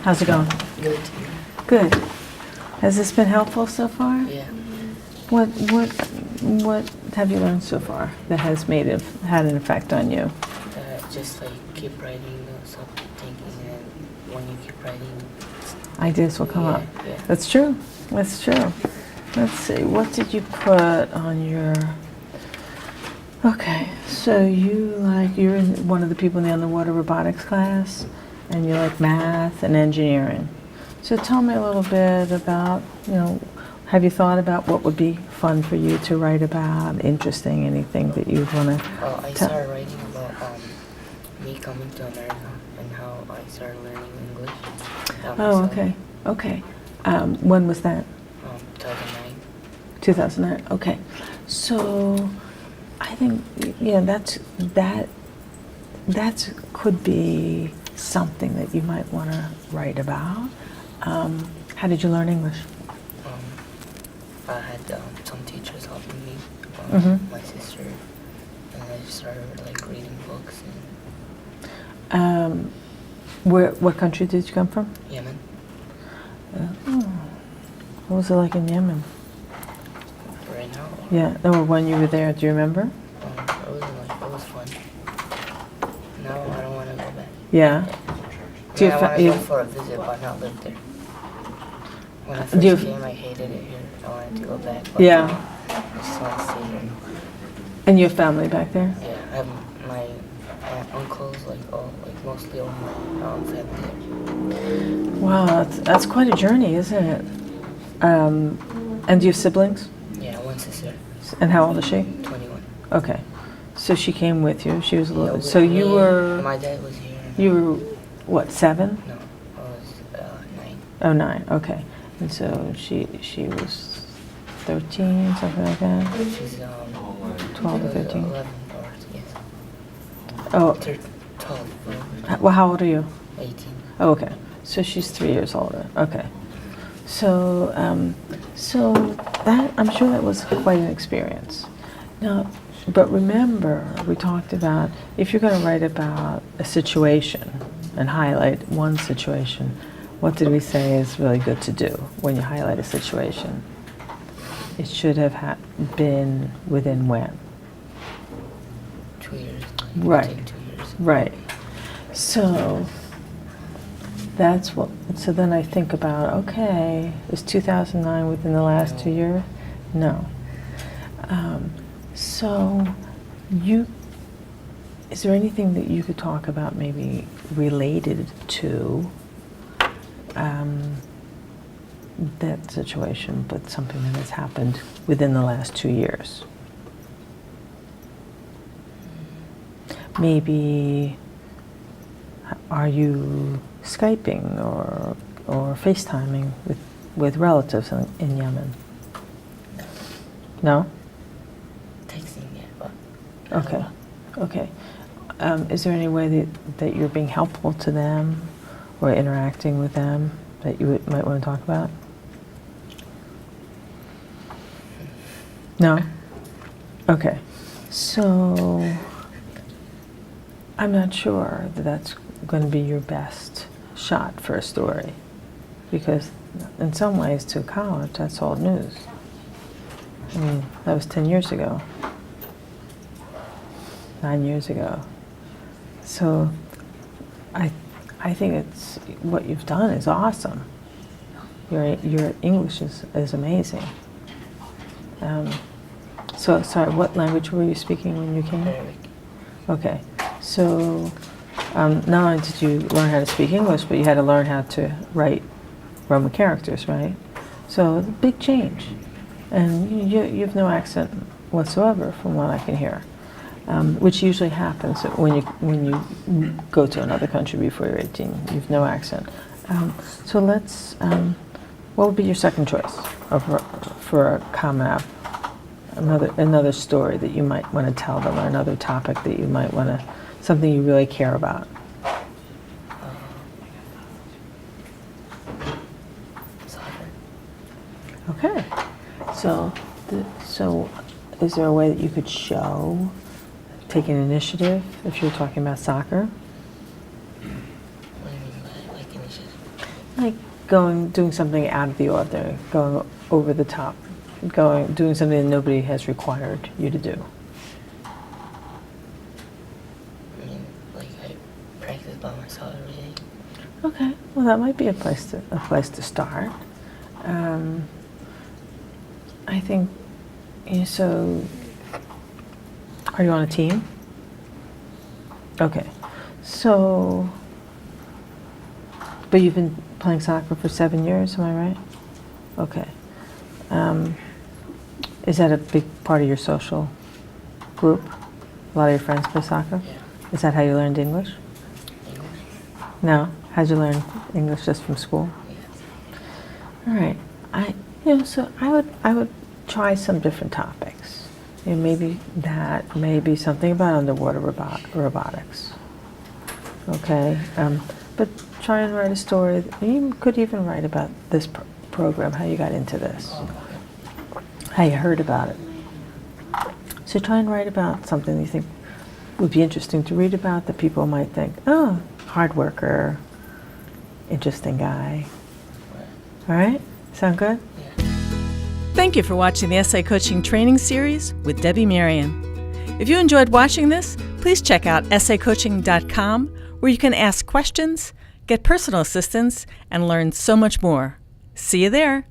How's it going? Good. Good. Has this been helpful so far? Yeah. What have you learned so far that has had an effect on you? Just like keep writing, stop thinking, and when you keep writing, Ideas will come up. Yeah. That's true. That's true. Let's see. What did you put on your? Okay, so you're in one of the people in the underwater robotics class, and you like math and engineering. So tell me a little bit about, have you thought about what would be fun for you to write about, interesting, anything that you'd want to I started writing about me coming to America and how I started learning English. Oh, okay. Okay. When was that? 2009. 2009. Okay. So I think, that could be something that you might want to write about. How did you learn English? I had some teachers helping me, my sister, and I started like reading books. And What country did you come from? Yemen. What was it like in Yemen? Right now. Yeah, or when you were there, do you remember? It was fun. Now I don't want to go back. Yeah. I want to go for a visit, but not live there. When I first came, I hated it here. I wanted to go back. But Yeah. I just want to stay here. And your family back there? Yeah, I have my uncles, mostly all my family there. Wow, that's quite a journey, isn't it? And do you have siblings? Yeah, one sister. And how old is she? 21. Okay. So she came with you. She was a little. Yeah, So you were. My dad was here. You were what? 7? No, I was 9. Oh, 9. Okay. And so she was 13, something like that. She's 12 or 13. 11 or yes. Oh. 12. Well, how old are you? 18. Oh, okay. So she's 3 years older. Okay. So, that I'm sure that was quite an experience. Now, but remember, we talked about if you're going to write about a situation and highlight one situation, what did we say is really good to do when you highlight a situation? It should have been within when? 2 years. Right. 2 years. Right. So that's what. So then I think about, okay, is 2009 within the last 2 years? No. So is there anything that you could talk about maybe related to that situation, but something that has happened within the last 2 years? Maybe are you Skyping or FaceTiming with relatives in Yemen? No? Texting, yeah, but Okay. Okay. Is there any way that you're being helpful to them or interacting with them that you might want to talk about? No? Okay. So I'm not sure that that's going to be your best shot for a story, because in some ways to college that's old news. I mean, that was 10 years ago, 9 years ago. So I think it's what you've done is awesome. Your English is amazing. So sorry, what language were you speaking when you came? Arabic. Okay, so not only did you learn how to speak English, but you had to learn how to write Roman characters, right? So big change, and you have no accent whatsoever, from what I can hear, which usually happens when you go to another country before you're 18. You have no accent. So let's. What would be your second choice for a common another story that you might want to tell them, or another topic that you might want to, something you really care about? Soccer. Okay. So is there a way that you could show, take an initiative, if you're talking about soccer? What do you mean by like initiative? Like doing something out of the ordinary, going over the top, doing something that nobody has required you to do. I mean, like I practice by myself every day. Okay, well that might be a place to start. I think. So, are you on a team? Okay, so, but you've been playing soccer for 7 years, am I right? Okay. Is that a big part of your social group? A lot of your friends play soccer? Yeah. Is that how you learned English? English. No? How'd you learn English, just from school? Yeah. All right. So I would try some different topics. Maybe that, maybe something about underwater robotics. Okay. But try and write a story. You could even write about this program, how you got into this, how you heard about it. So try and write about something you think would be interesting to read about, that people might think, oh, hard worker, interesting guy. All right? Sound good? Yeah. Thank you for watching the Essay Coaching Training Series with Debbie Marion. If you enjoyed watching this, please check out essaycoaching.com, where you can ask questions, get personal assistance, and learn so much more. See you there.